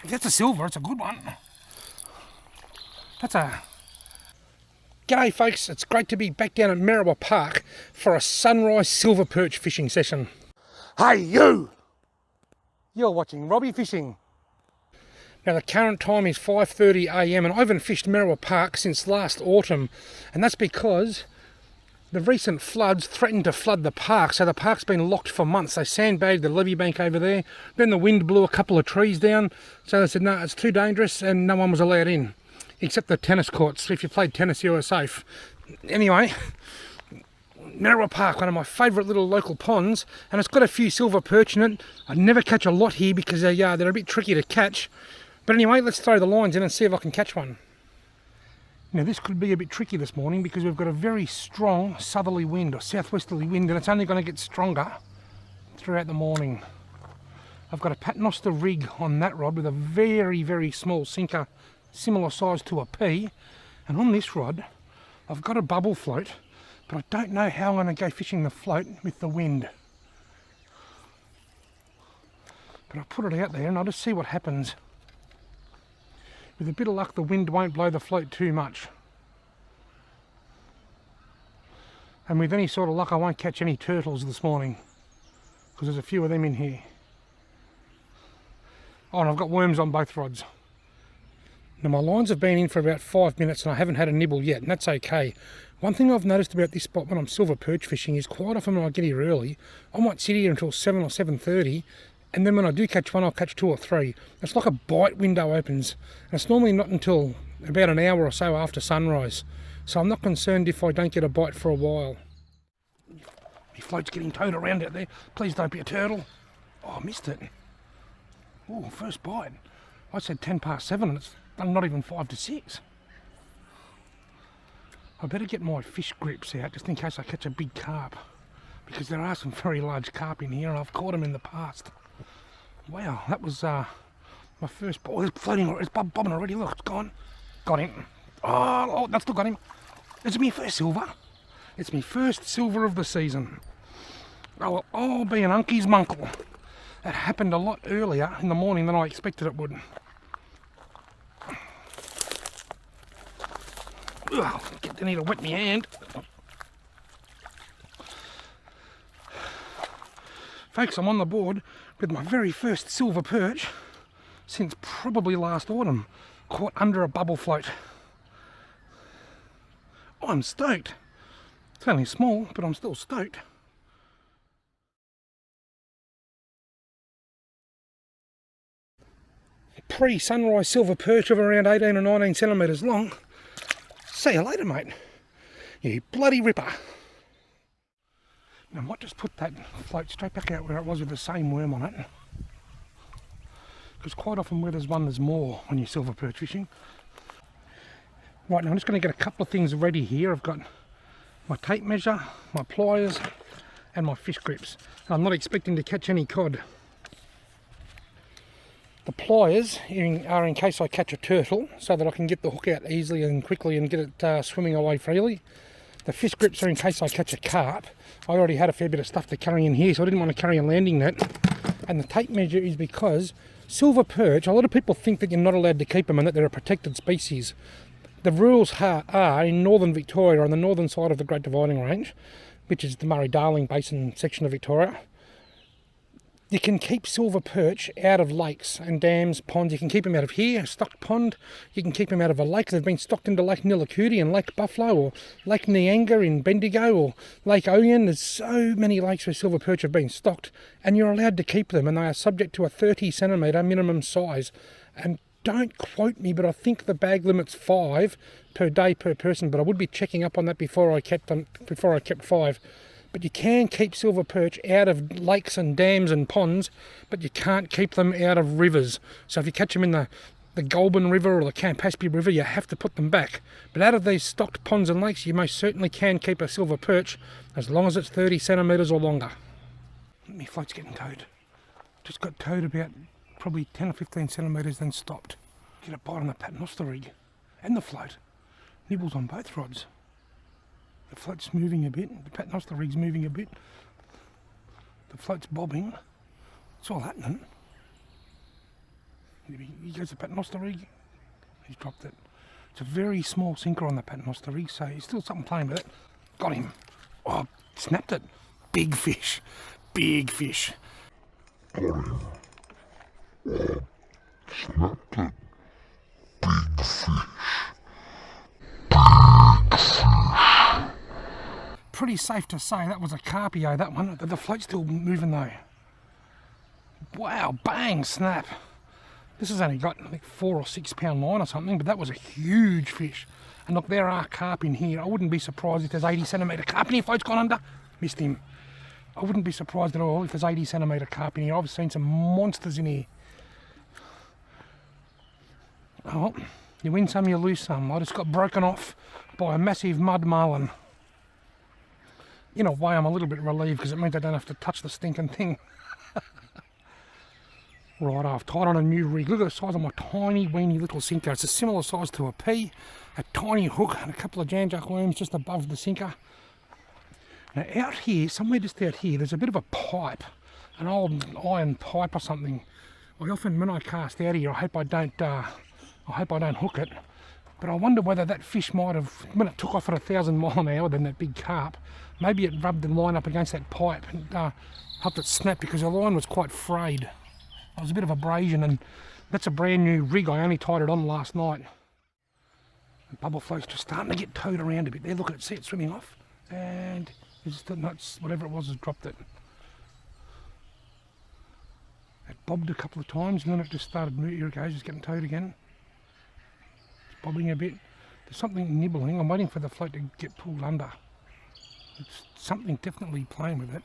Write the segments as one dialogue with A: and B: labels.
A: If that's a silver, it's a good one. That's a... G'day folks, it's great to be back down at Merriwa Park for a sunrise silver perch fishing session. Hey you! You're watching Robbie Fishing. Now the current time is 5:30 AM and I haven't fished Merriwa Park since last autumn, and that's because the recent floods threatened to flood the park, so the park's been locked for months. They sandbagged the levee bank over there, then the wind blew a couple of trees down, so they said no, it's too dangerous, and no one was allowed in. Except the tennis courts. If you played tennis, you were safe. Anyway, Merriwa Park, one of my favourite little local ponds, and it's got a few silver perch in it. I never catch a lot here because they're a bit tricky to catch. But anyway, let's throw the lines in and see if I can catch one. Now this could be a bit tricky this morning because we've got a very strong southerly wind or southwesterly wind, and it's only going to get stronger throughout the morning. I've got a paternoster rig on that rod with a very, very small sinker, similar size to a pea, and on this rod I've got a bubble float, but I don't know how I'm going to go fishing the float with the wind. But I'll put it out there and I'll just see what happens. With a bit of luck the wind won't blow the float too much, and with any sort of luck I won't catch any turtles this morning because there's a few of them in here. Oh, and I've got worms on both rods. Now my lines have been in for about 5 minutes and I haven't had a nibble yet, and that's okay. One thing I've noticed about this spot when I'm silver perch fishing is quite often when I get here early, I might sit here until 7 or 7:30, and then when I do catch one, I'll catch 2 or 3. It's like a bite window opens, and it's normally not until about an hour or so after sunrise. So I'm not concerned if I don't get a bite for a while. My float's getting towed around out there. Please don't be a turtle. Oh, I missed it. Oh, first bite. I said 7:10 and it's not even 5 to 6. I better get my fish grips out just in case I catch a big carp, because there are some very large carp in here and I've caught them in the past. Wow, that was my first bite. Oh, it's floating, it's bobbing already. Look, it's gone. Got him. Oh, that's still got him. It's my first silver. It's my first silver of the season. Oh, I'll be an uncle's munkle. That happened a lot earlier in the morning than I expected it would. Ugh, I need to wet my hand. Folks, I'm on the board with my very first silver perch since probably last autumn, caught under a bubble float. I'm stoked. It's only small, but I'm still stoked. Pre-sunrise silver perch of around 18 or 19 centimetres long. See you later, mate. You bloody ripper. Now I might just put that float straight back out where it was with the same worm on it, because quite often where there's one there's more when you're silver perch fishing. Right, now I'm just going to get a couple of things ready here. I've got my tape measure, my pliers and my fish grips. I'm not expecting to catch any cod. The pliers are in case I catch a turtle, so that I can get the hook out easily and quickly and get it swimming away freely. The fish grips are in case I catch a carp. I already had a fair bit of stuff to carry in here, so I didn't want to carry a landing net. And the tape measure is because silver perch, a lot of people think that you're not allowed to keep them and that they're a protected species. The rules are in northern Victoria, on the northern side of the Great Dividing Range, which is the Murray-Darling Basin section of Victoria, you can keep silver perch out of lakes and dams, ponds. You can keep them out of here, a stocked pond. You can keep them out of a lake. They've been stocked into Lake Nillacuti and Lake Buffalo, or Lake Nyanga in Bendigo, or Lake Oyen. There's so many lakes where silver perch have been stocked, and you're allowed to keep them, and they are subject to a 30 centimetre minimum size. And don't quote me, but I think the bag limit's 5 per day per person, but I would be checking up on that before I kept 5. But you can keep silver perch out of lakes and dams and ponds, but you can't keep them out of rivers. So if you catch them in the Goulburn River or the Campaspe River, you have to put them back. But out of these stocked ponds and lakes, you most certainly can keep a silver perch as long as it's 30 centimetres or longer. My float's getting towed. Just got towed about probably 10 or 15 centimetres, then stopped. Get a bite on the paternoster rig and the float. Nibbles on both rods. The float's moving a bit, the paternoster rig's moving a bit, the float's bobbing, it's all happening. He goes to paternoster rig. He's dropped it. It's a very small sinker on the paternoster rig, so he's still something playing with it. Got him. Oh, snapped it. Big fish. Big fish.
B: Got him. Oh, snapped it. Big fish.
A: Pretty safe to say that was a carpio, that one. The float's still moving though. Wow, bang, snap. This has only got, I think, 4 or 6 pound line or something, but that was a huge fish. And look, there are carp in here. I wouldn't be surprised if there's 80 centimetre carp in here. Float's gone under. Missed him. I wouldn't be surprised at all if there's 80 centimetre carp in here. I've seen some monsters in here. Oh, you win some, you lose some. I just got broken off by a massive mud marlin. In a way, I'm a little bit relieved because it means I don't have to touch the stinking thing. Right, I've tied on a new rig. Look at the size of my tiny, weeny little sinker. It's a similar size to a pea, a tiny hook and a couple of janjuck worms just above the sinker. Now out here, somewhere just out here, there's a bit of a pipe, an old iron pipe or something. I often, when I cast out here, I hope I don't hook it. But I wonder whether that fish might have, when it took off at 1,000 miles an hour, then that big carp, maybe it rubbed the line up against that pipe and helped it snap because the line was quite frayed. It was a bit of abrasion, and that's a brand new rig. I only tied it on last night. The bubble float's just starting to get towed around a bit there. Look at it, see it swimming off. And it's the nuts, whatever it was, has dropped it. It bobbed a couple of times and then it just started moving. Here it goes, it's getting towed again. It's bobbing a bit. There's something nibbling. I'm waiting for the float to get pulled under. It's something definitely playing with it.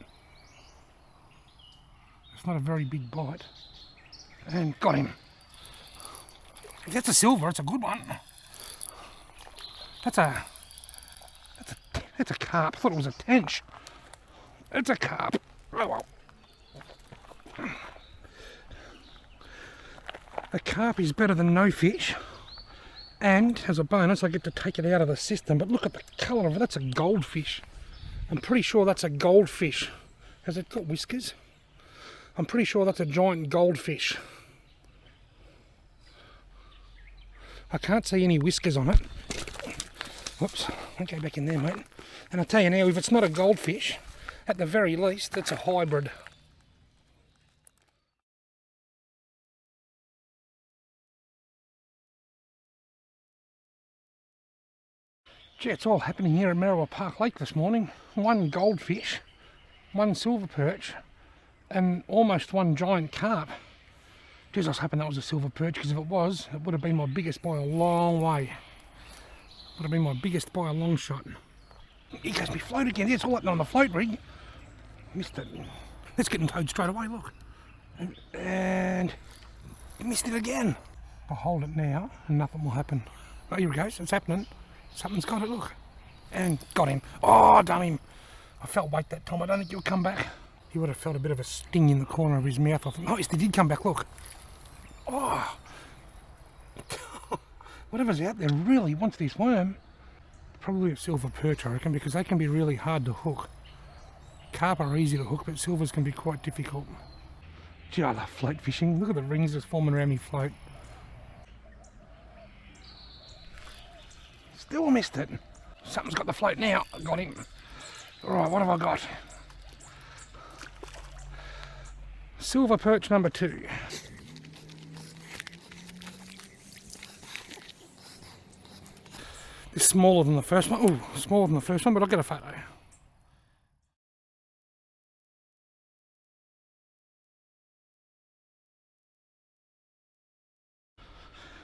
A: It's not a very big bite. And got him. If that's a silver, it's a good one. That's a carp. I thought it was a tench. It's a carp. Oh well. A carp is better than no fish. And as a bonus, I get to take it out of the system. But look at the colour of it. That's a goldfish. I'm pretty sure that's a goldfish. Has it got whiskers? I'm pretty sure that's a giant goldfish. I can't see any whiskers on it. Whoops, I'll go back in there, mate. And I'll tell you now, if it's not a goldfish, at the very least, it's a hybrid. Gee, it's all happening here at Merriwa Park Lake this morning. One goldfish, one silver perch, and almost one giant carp. Geez, I was hoping that was a silver perch, because if it was, it would have been my biggest by a long way. Would have been my biggest by a long shot. Here goes me float again. It's all happening on the float rig. Missed it. It's getting towed straight away, look. And missed it again. I'll hold it now and nothing will happen. Oh, here it goes. It's happening. Something's got it, look. And got him. Oh, done him. I felt weight that time. I don't think he'll come back. He would have felt a bit of a sting in the corner of his mouth. I thought, oh, yes, he did come back, look. Oh. Whatever's out there really wants this worm. Probably a silver perch, I reckon, because they can be really hard to hook. Carp are easy to hook, but silvers can be quite difficult. Gee, I love float fishing. Look at the rings that's forming around me float. Still missed it. Something's got the float now. I got him. Alright, what have I got? Silver perch number 2. It's smaller than the first one. Oh, smaller than the first one, but I'll get a photo.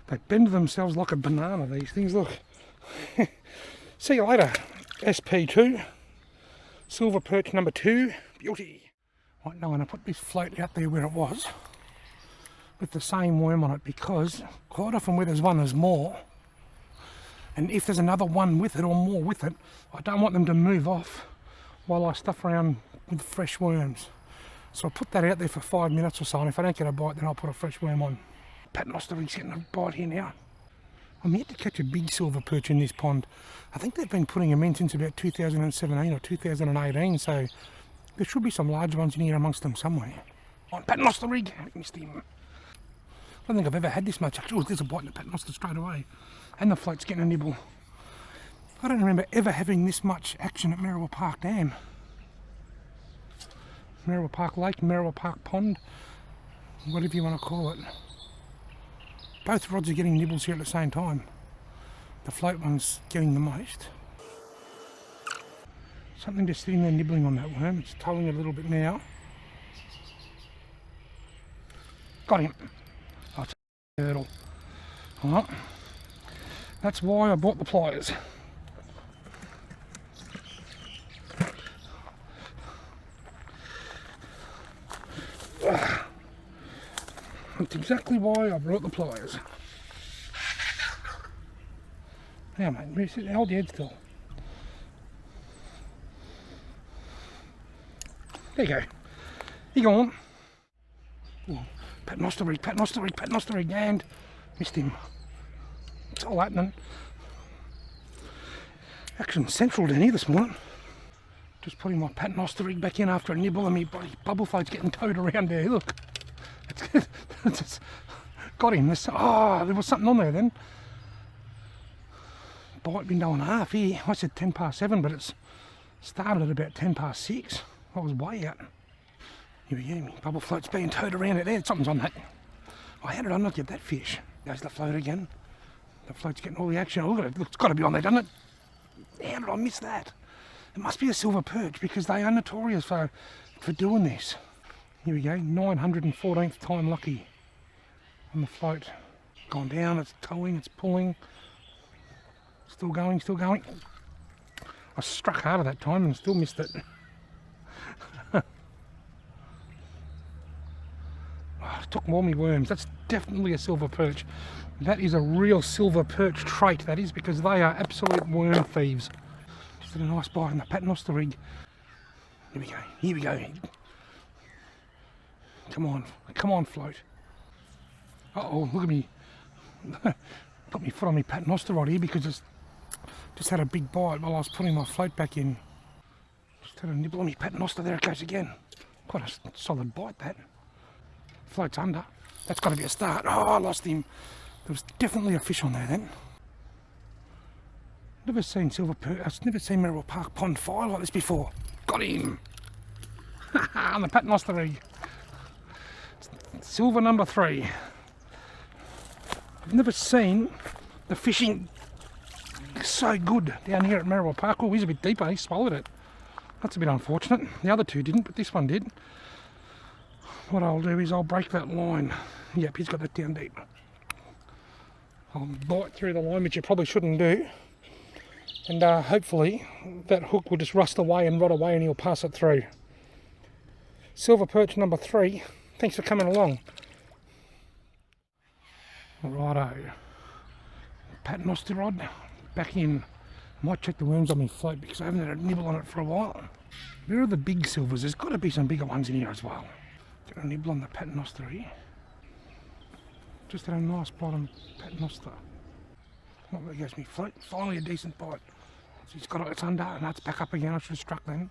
A: They bend themselves like a banana, these things, look. See you later, SP2. Silver perch number 2. Beauty. Right, now I'm going to put this float out there where it was, with the same worm on it, because quite often where there's one there's more. And if there's another one with it or more with it, I don't want them to move off while I stuff around with fresh worms. So I'll put that out there for 5 minutes or so, and if I don't get a bite, then I'll put a fresh worm on. Paternoster rig's getting a bite here now. I'm yet to catch a big silver perch in this pond. I think they've been putting them in since about 2017 or 2018, so there should be some large ones in here amongst them somewhere. On paternoster rig, I missed him. I don't think I've ever had this much action. Oh, there's a bite in the paternoster straight away. And the float's getting a nibble. I don't remember ever having this much action at Merriwa Park Dam. Merriwa Park Lake, Merriwa Park Pond, whatever you want to call it. Both rods are getting nibbles here at the same time. The float one's getting the most. Something just sitting there nibbling on that worm. It's towing a little bit now. Got him. Oh, it's a turtle. Alright. That's why I bought the pliers. That's exactly why I brought the pliers. Now mate, hold your head still. There you go. You go on. Oh, paternoster rig, and missed him. It's all happening. Action central down here this morning. Just putting my paternoster rig back in after a nibble and me bubble float's getting towed around there. Look. It's got him. There was something on there then. Bite window and a half here. I said 10 past 7, but it's started at about 10 past 6. I was way out. Here we go. Bubble float's being towed around it there. Something's on that. Oh, how did I not get that fish? There's the float again. The float's getting all the action. Oh, look at it. It's got to be on there, doesn't it? How did I miss that? It must be a silver perch because they are notorious for doing this. Here we go, 914th time lucky on the float. Gone down, it's towing, it's pulling. Still going. I struck harder that time and still missed it. Oh, it took more me worms. That's definitely a silver perch. That is a real silver perch trait, that is, because they are absolute worm thieves. Just did a nice bite on the paternoster rig. Here we go. Come on, float. Uh-oh, look at me. Put my foot on my paternoster rod here because it's just had a big bite while I was putting my float back in. Just had a nibble on my paternoster, there it goes again. Quite a solid bite, that. Float's under. That's got to be a start. Oh, I lost him. There was definitely a fish on there then. Never seen I've never seen Merriwa Park Pond fire like this before. Got him! On the paternoster rig. Silver number 3. I've never seen the fishing so good down here at Merriwa Park. Oh, he's a bit deeper, he swallowed it. That's a bit unfortunate. The other two didn't, but this one did. What I'll do is I'll break that line. Yep, he's got that down deep. I'll bite through the line, which you probably shouldn't do. And hopefully that hook will just rust away and rot away and he'll pass it through. Silver perch number 3. Thanks for coming along. Righto. Paternoster rod back in. Might check the worms on my float because I haven't had a nibble on it for a while. Where are the big silvers? There's got to be some bigger ones in here as well. Get a nibble on the paternoster here. Just had a nice bite on paternoster. Oh, there goes me float. Finally a decent bite. It's under and that's back up again. I should have struck then.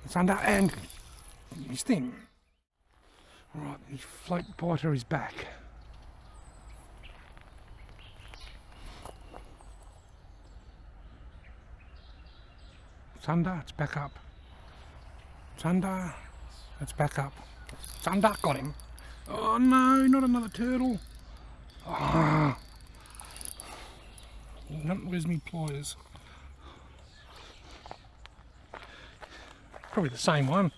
A: It's under and missed him. Right, the float biter is back. It's under, it's back up. It's under, it's back up. It's under, got him. Oh no, not another turtle. Oh. Where's me pliers? Probably the same one.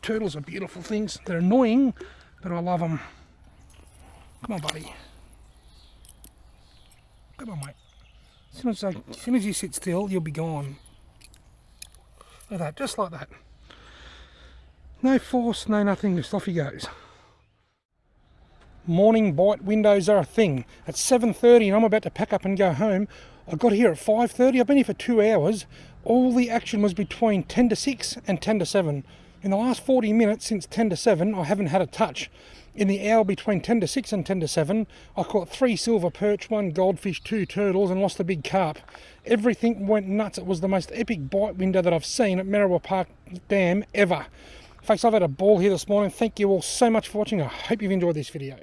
A: Turtles are beautiful things. They're annoying, but I love them. Come on, buddy. Come on, mate. As soon as you sit still, you'll be gone. Like that, just like that. No force, no nothing, just off he goes. Morning bite windows are a thing. At 7:30 and I'm about to pack up and go home. I got here at 5:30. I've been here for 2 hours. All the action was between 10 to 6 and 10 to 7. In the last 40 minutes since 10 to 7, I haven't had a touch. In the hour between 10 to 6 and 10 to 7, I caught 3 silver perch, 1 goldfish, 2 turtles and lost a big carp. Everything went nuts. It was the most epic bite window that I've seen at Merriwa Park Dam ever. Folks, I've had a ball here this morning. Thank you all so much for watching. I hope you've enjoyed this video.